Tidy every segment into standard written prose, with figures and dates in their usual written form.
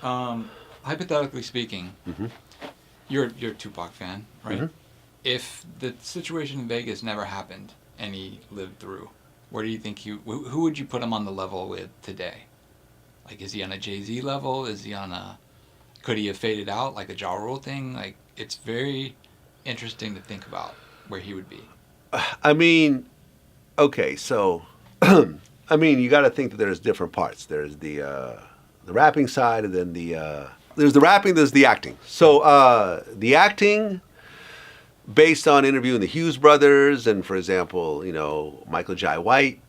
Hypothetically speaking, Mm-hmm. you're a Tupac fan, right? Mm-hmm. If the situation in Vegas never happened and he lived through, where do you think who would you put him on the level with today? Like, is he on a Jay-Z level? Is he on a, could he have faded out like a Ja Rule thing? Like, it's very interesting to think about where he would be. I mean, okay, so I mean, you got to think that there's different parts. There's the rapping side, and then there's the rapping, there's the acting. So the acting, based on interviewing the Hughes brothers, and for example, Michael Jai White,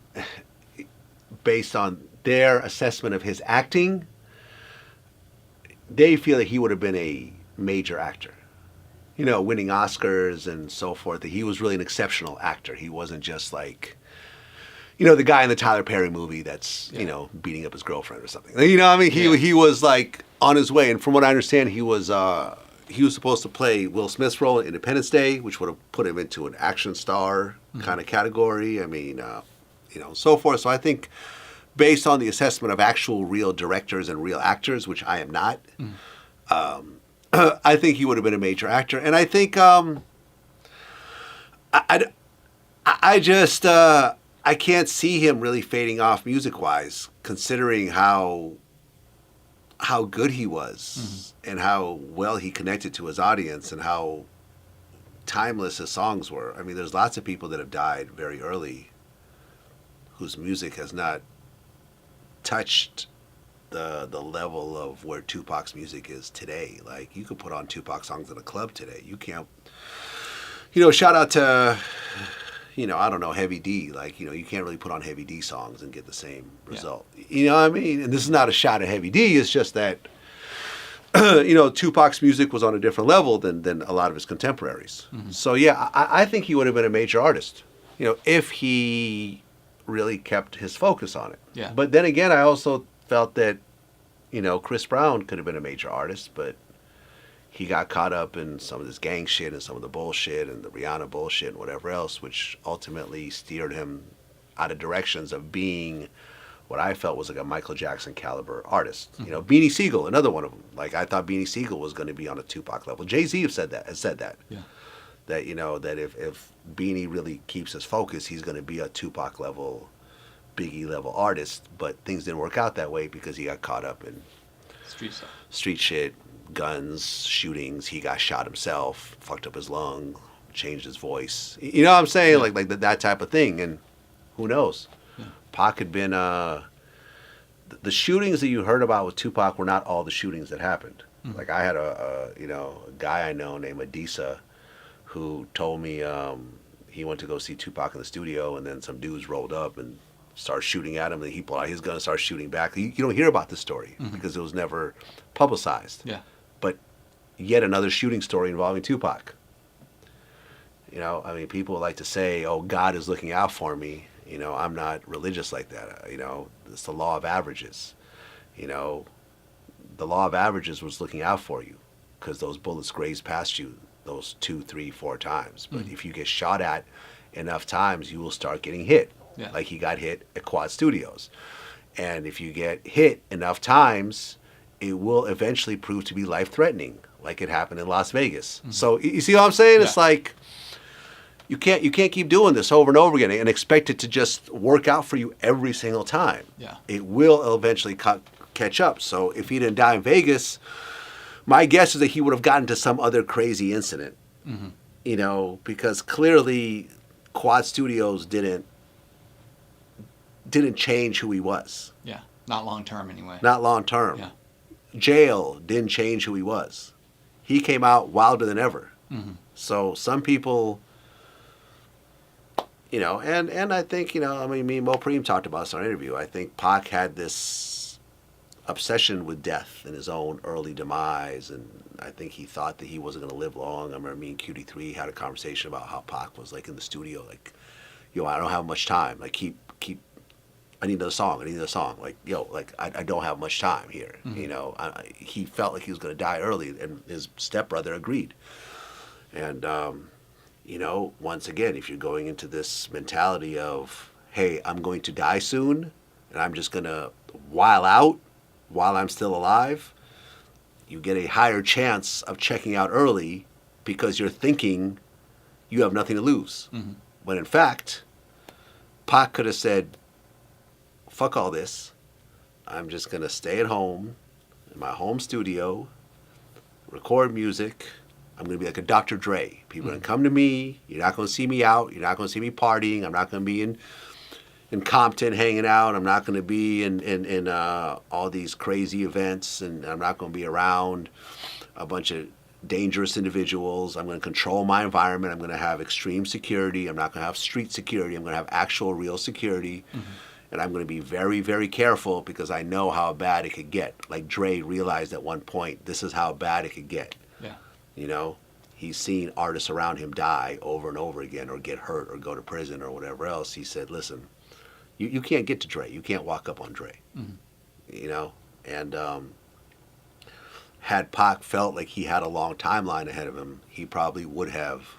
based on their assessment of his acting, they feel that he would have been a major actor. Winning Oscars and so forth. That he was really an exceptional actor. He wasn't just like, the guy in the Tyler Perry movie that's, beating up his girlfriend or something. I mean? He was like on his way. And from what I understand, he was supposed to play Will Smith's role in Independence Day, which would have put him into an action star kind of category. I mean, so forth. So I think based on the assessment of actual real directors and real actors, which I am not, I think he would have been a major actor. And I think I can't see him really fading off music-wise, considering how good he was and how well he connected to his audience and how timeless his songs were. I mean, there's lots of people that have died very early whose music has not touched the level of where Tupac's music is today. Like, you could put on Tupac songs in a club today. You can't, shout out to, I don't know, Heavy D. Like, you can't really put on Heavy D songs and get the same result. Yeah. You know what I mean? And this is not a shot at Heavy D. It's just that, Tupac's music was on a different level than a lot of his contemporaries. Mm-hmm. So, yeah, I think he would have been a major artist, if he really kept his focus on it. Yeah. But then again, I also felt that, Chris Brown could have been a major artist, but he got caught up in some of this gang shit and some of the bullshit and the Rihanna bullshit and whatever else, which ultimately steered him out of directions of being what I felt was like a Michael Jackson caliber artist. Mm-hmm. Beanie Siegel, another one of them. Like, I thought Beanie Siegel was going to be on a Tupac level. Jay-Z has said that. Yeah. That, that if Beanie really keeps his focus, he's going to be a Tupac level, Biggie level artist, but things didn't work out that way because he got caught up in street shit, guns, shootings. He got shot himself, fucked up his lung, changed his voice. You know what I'm saying? Yeah. Like that type of thing. And who knows? Yeah. Pac had been the shootings that you heard about with Tupac were not all the shootings that happened. Mm-hmm. Like, I had a guy I know named Adisa who told me he went to go see Tupac in the studio, and then some dudes rolled up and started shooting at him, and he pulled out his gun and started shooting back. You don't hear about this story because it was never publicized. Yeah. But yet another shooting story involving Tupac. I mean, people like to say, oh, God is looking out for me. I'm not religious like that. It's the law of averages. The law of averages was looking out for you because those bullets grazed past you those 2, 3, 4 times. But if you get shot at enough times, you will start getting hit. Yeah. Like he got hit at Quad Studios. And if you get hit enough times, it will eventually prove to be life-threatening, like it happened in Las Vegas. Mm-hmm. So you see what I'm saying? Yeah. It's like you can't keep doing this over and over again and expect it to just work out for you every single time. Yeah. It will eventually catch up. So if he didn't die in Vegas, my guess is that he would have gotten to some other crazy incident. Mm-hmm. Because clearly Quad Studios didn't change who he was. Yeah, not long term anyway. Not long term. Yeah. Jail didn't change who he was. He came out wilder than ever. Mm-hmm. So some people, and I think, me and Mo Preem talked about this in our interview. I think Pac had this obsession with death and his own early demise, and I think he thought that he wasn't going to live long. I remember me and QD3 had a conversation about how Pac was like in the studio, like, I don't have much time. Like, keep. I need another song. Like, I don't have much time here. Mm-hmm. He felt like he was going to die early, and his stepbrother agreed. And, once again, if you're going into this mentality of, hey, I'm going to die soon, and I'm just going to while out while I'm still alive, you get a higher chance of checking out early because you're thinking you have nothing to lose. Mm-hmm. When in fact, Pac could have said, fuck all this. I'm just going to stay at home in my home studio, record music. I'm going to be like a Dr. Dre. People are going to come to me. You're not going to see me out. You're not going to see me partying. I'm not going to be in Compton hanging out. I'm not going to be in all these crazy events, and I'm not going to be around a bunch of dangerous individuals. I'm going to control my environment. I'm going to have extreme security. I'm not going to have street security. I'm going to have actual real security. Mm-hmm. And I'm going to be very, very careful because I know how bad it could get. Like Dre realized at one point, this is how bad it could get. Yeah. You know, he's seen artists around him die over and over again or get hurt or go to prison or whatever else. He said, listen, you can't get to Dre. You can't walk up on Dre. Mm-hmm. You know? And had Pac felt like he had a long timeline ahead of him, he probably would have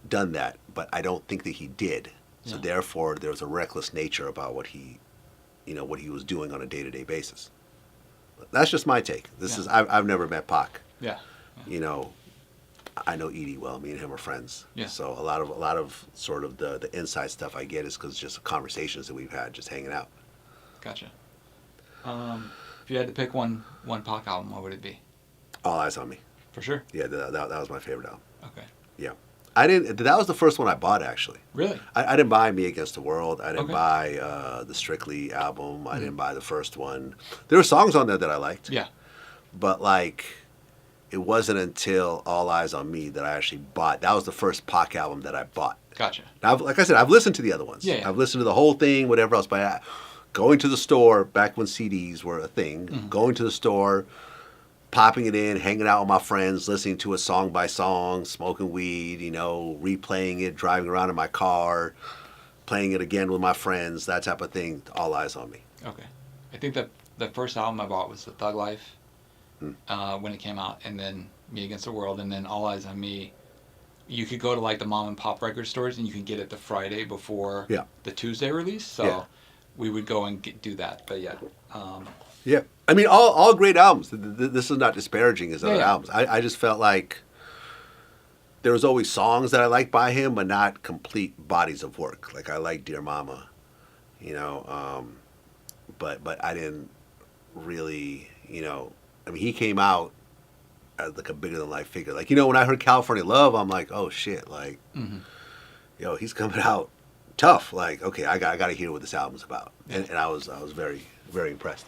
done that. But I don't think that he did. So therefore, there was a reckless nature about what he was doing on a day-to-day basis. But that's just my take. This is I've never met Pac. Yeah. You know, I know Edie well. Me and him are friends. Yeah. So a lot of sort of the inside stuff I get is because just conversations that we've had, just hanging out. Gotcha. If you had to pick one Pac album, what would it be? All Eyes on Me. For sure. Yeah, that was my favorite album. Okay. Yeah. That was the first one I bought, actually. Really? I didn't buy Me Against the World. I didn't buy the Strictly album. I didn't buy the first one. There were songs on there that I liked. Yeah. But, like, it wasn't until All Eyes on Me that I actually bought. That was the first Pac album that I bought. Gotcha. Now, like I said, I've listened to the other ones. Yeah. I've listened to the whole thing, whatever else. But going to the store, back when CDs were a thing, going to the store, popping it in, hanging out with my friends, listening to it song by song, smoking weed, replaying it, driving around in my car, playing it again with my friends, that type of thing. All Eyes on Me. Okay. I think that the first album I bought was The Thug Life when it came out, and then Me Against the World, and then All Eyes on Me. You could go to like the mom and pop record stores and you could get it the Friday before the Tuesday release. So we would go and do that. But yeah. Yeah. I mean, all great albums. This is not disparaging his other albums. I just felt like there was always songs that I liked by him, but not complete bodies of work. Like I like Dear Mama, but I didn't really, I mean, he came out as like a bigger than life figure. Like, when I heard California Love, I'm like, oh shit, like, he's coming out tough. Like, okay, I got to hear what this album's about, and I was very, very impressed.